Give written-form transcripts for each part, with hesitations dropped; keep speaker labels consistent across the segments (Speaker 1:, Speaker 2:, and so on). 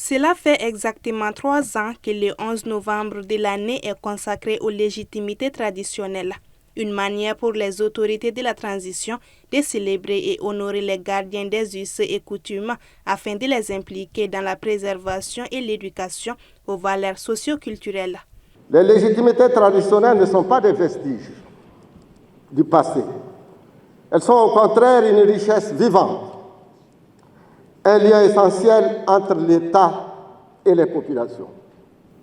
Speaker 1: Cela fait exactement 3 ans que le 11 novembre de l'année est consacré aux légitimités traditionnelles, une manière pour les autorités de la transition de célébrer et honorer les gardiens des us et coutumes afin de les impliquer dans la préservation et l'éducation aux valeurs socio-culturelles.
Speaker 2: Les légitimités traditionnelles ne sont pas des vestiges du passé. Elles sont au contraire une richesse vivante, un lien essentiel entre l'État et les populations.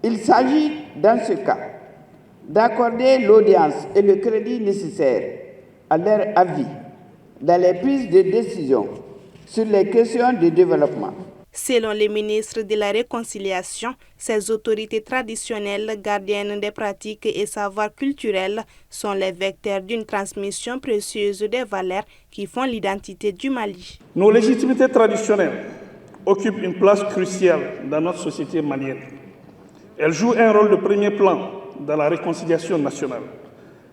Speaker 3: Il s'agit, dans ce cas, d'accorder l'audience et le crédit nécessaires à leur avis dans les prises de décision sur les questions de développement.
Speaker 1: Selon le ministre de la Réconciliation, ces autorités traditionnelles, gardiennes des pratiques et savoirs culturels, sont les vecteurs d'une transmission précieuse des valeurs qui font l'identité du Mali.
Speaker 4: Nos légitimités traditionnelles occupent une place cruciale dans notre société malienne. Elles jouent un rôle de premier plan dans la réconciliation nationale,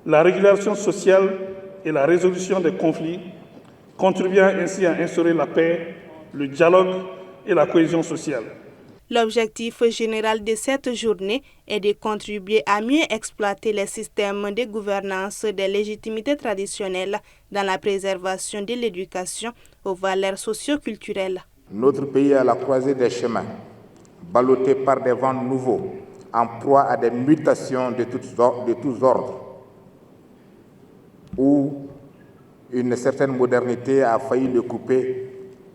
Speaker 4: la régulation sociale et la résolution des conflits, contribuant ainsi à instaurer la paix, le dialogue et la cohésion sociale.
Speaker 1: L'objectif général de cette journée est de contribuer à mieux exploiter les systèmes de gouvernance des légitimités traditionnelles dans la préservation de l'éducation aux valeurs socio-culturelles.
Speaker 5: Notre pays est à la croisée des chemins, ballotté par des vents nouveaux, en proie à des mutations de tous ordres, où une certaine modernité a failli le couper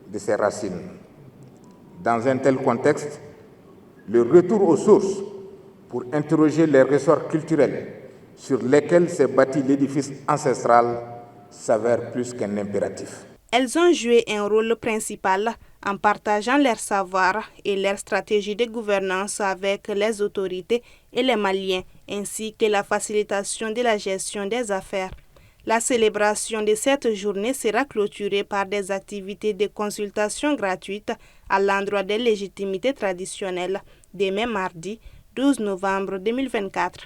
Speaker 5: de ses racines. Dans un tel contexte, le retour aux sources pour interroger les ressorts culturels sur lesquels s'est bâti l'édifice ancestral s'avère plus qu'un impératif.
Speaker 1: Elles ont joué un rôle principal en partageant leur savoir et leur stratégie de gouvernance avec les autorités et les Maliens, ainsi que la facilitation de la gestion des affaires. La célébration de cette journée sera clôturée par des activités de consultation gratuites à l'endroit des légitimités traditionnelles, demain mardi 12 novembre 2024.